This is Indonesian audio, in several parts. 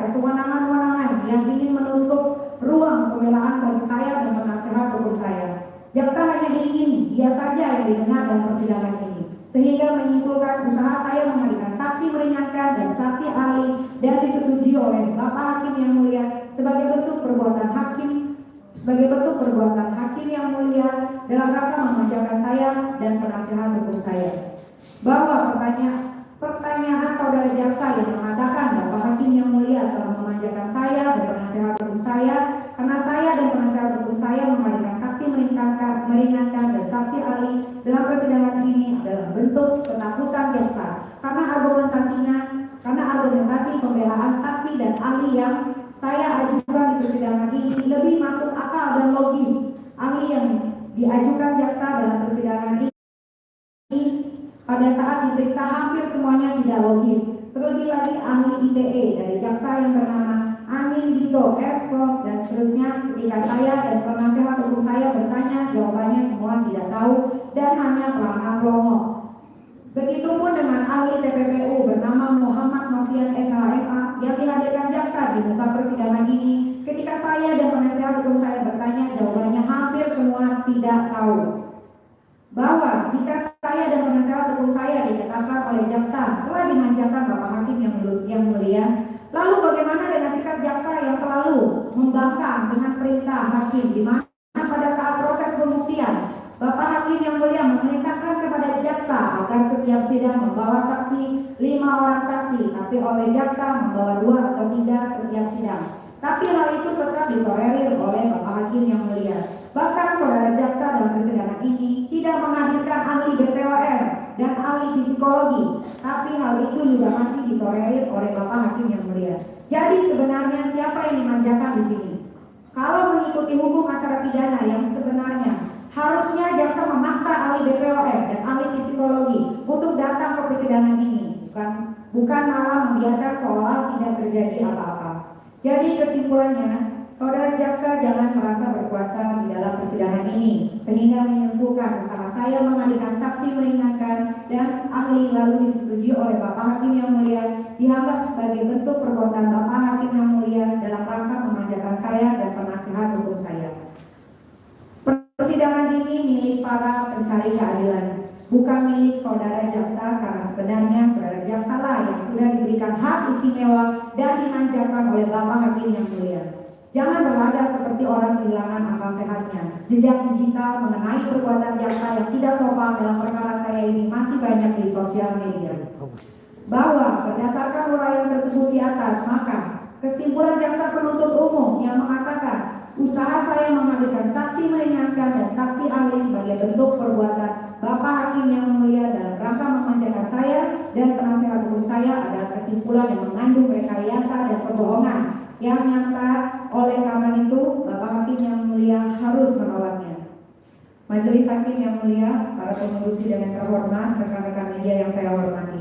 kesewenang-wenangan yang ingin menutup ruang pembelaan bagi saya dan penasehat hukum saya. Jaksa hanya ingin dia saja yang didengar dalam persidangan ini, sehingga menyimpulkan usaha saya menghadirkan saksi meringankan dan saksi ahli dan disetujui oleh Bapak Hakim yang mulia sebagai bentuk perbuatan hakim yang mulia dalam rangka memanjakan saya dan penasehat hukum saya. Bahwa pertanyaan saudara jaksa yang mengatakan Bapak Hakim yang mulia telah memanjakan saya dan penasehat hukum saya karena saya dan penasehat hukum saya menghadirkan saksi meringankan dan saksi ahli dalam persidangan ini adalah bentuk ketakutan jaksa karena argumentasi pembelaan saksi dan ahli yang saya ajukan di persidangan ini lebih masuk akal dan logis. Ahli yang diajukan jaksa dalam persidangan ini pada saat diperiksa hampir semuanya tidak logis. Terlebih lagi ahli ITE dari jaksa yang bernama Anin Dito Esko dan seterusnya, ketika saya dan penasehat hukum saya bertanya, jawabannya semua tidak tahu dan hanya pelanggan pelongo. Begitupun dengan ahli TPPU bernama Muhammad Novian SHMA yang dihadirkan jaksa di muka persidangan ini. Ketika saya dan penasehat hukum saya bertanya, jawabannya hampir semua tidak tahu. Bahwa jika saya dan penasehat hukum saya ditetapkan oleh jaksa telah dimanjakan Bapak Hakim yang mulia, lalu bagaimana dengan sikap jaksa yang selalu membangkang dengan perintah hakim, di mana pada saat proses pembuktian Bapak Hakim yang mulia memerintahkan kepada jaksa agar setiap sidang membawa saksi 5 orang saksi, tapi oleh jaksa membawa 2 atau 3 setiap sidang. Tapi hal itu tetap ditolerir oleh Bapak Hakim yang mulia. Bahkan saudara jaksa dalam persidangan ini tidak menghadirkan ahli BPOM dan ahli psikologi, tapi hal itu juga masih ditolerir oleh Bapak Hakim yang mulia. Jadi sebenarnya siapa yang dimanjakan di sini? Kalau mengikuti hukum acara pidana yang sebenarnya, harusnya jaksa memaksa ahli BPOM dan ahli psikologi untuk datang ke persidangan ini, bukan malah membiarkan seolah tidak terjadi apa-apa. Jadi kesimpulannya, saudara jaksa jangan merasa berkuasa di dalam persidangan ini, sehingga menyimpulkan usaha saya menghadirkan saksi meringankan dan ahli lalu disetujui oleh Bapak Hakim yang mulia dianggap sebagai bentuk perbuatan Bapak Hakim yang mulia dalam rangka memanjakan saya dan penasehat hukum saya. Persidangan ini milik para pencari keadilan, bukan milik saudara jaksa, karena sebenarnya saudara jaksa lah yang sudah diberikan hak istimewa dan dimanjakan oleh Bapak Hakim yang mulia. Jangan berlagak seperti orang kehilangan akal sehatnya. Jejak digital mengenai perbuatan jaksa yang tidak sopan dalam perkara saya ini masih banyak di sosial media. Bahwa berdasarkan uraian tersebut di atas, maka kesimpulan jaksa penuntut umum yang mengatakan usaha saya menghadirkan saksi meringankan dan saksi ahli sebagai bentuk perbuatan Bapak Hakim yang mulia dalam rangka memanjakan saya dan penasehat hukum saya adalah kesimpulan yang mengandung rekayasa dan kebohongan yang nyata. Oleh karena itu, Bapak Hakim yang mulia harus menolaknya. Majelis Hakim yang mulia, para pengunjung sidang yang terhormat, rekan-rekan media yang saya hormati.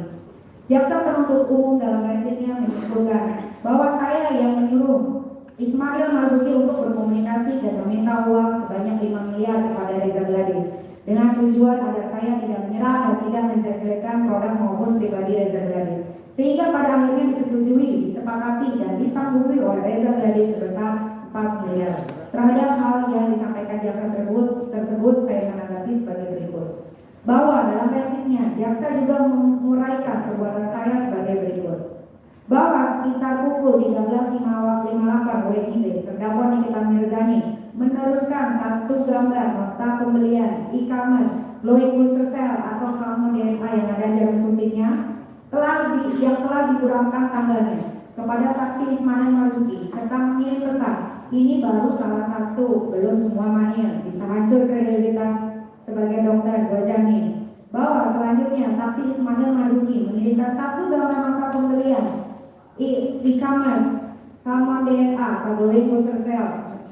Jaksa penuntut umum dalam repliknya menyimpulkan bahwa saya yang menyuruh Ismail Marzuki untuk berkomunikasi dan meminta uang sebanyak 5 miliar kepada Reza Gladys dengan tujuan agar saya tidak menyerah dan tidak menjelekkan produk maupun pribadi Reza Gladys, sehingga pada akhirnya disetujui, disepakati dan disanggupi oleh Reza Gladys sebesar 4 miliar. Terhadap hal yang disampaikan jaksa tersebut saya menanggapi sebagai berikut. Bahwa dalam repliknya jaksa juga menguraikan perbuatan saya sebagai berikut. Bahwa sekitar pukul 13.58 WIB terdakwa Nikita Mirzani meneruskan satu gambar nota pembelian e-commerce Loic Booster Cell atau salmon DNA yang ada jarum suntiknya yang telah dikurangkan tanggalnya kepada saksi Ismail Marzuki serta mengirim pesan, ini baru salah satu, belum semua manil, bisa hancur kredibilitas sebagai dokter, gue jamin. Bahwa selanjutnya saksi Ismail Marzuki mengirimkan satu gambar nota pembelian e-commerce salmon DNA atau Loic Booster Cell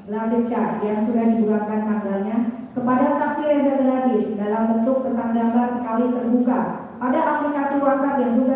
yang sudah dikurangkan tanggalnya kepada saksi Reza Gladys dalam bentuk pesan gambar sekali terbuka pada aplikasi WhatsApp yang juga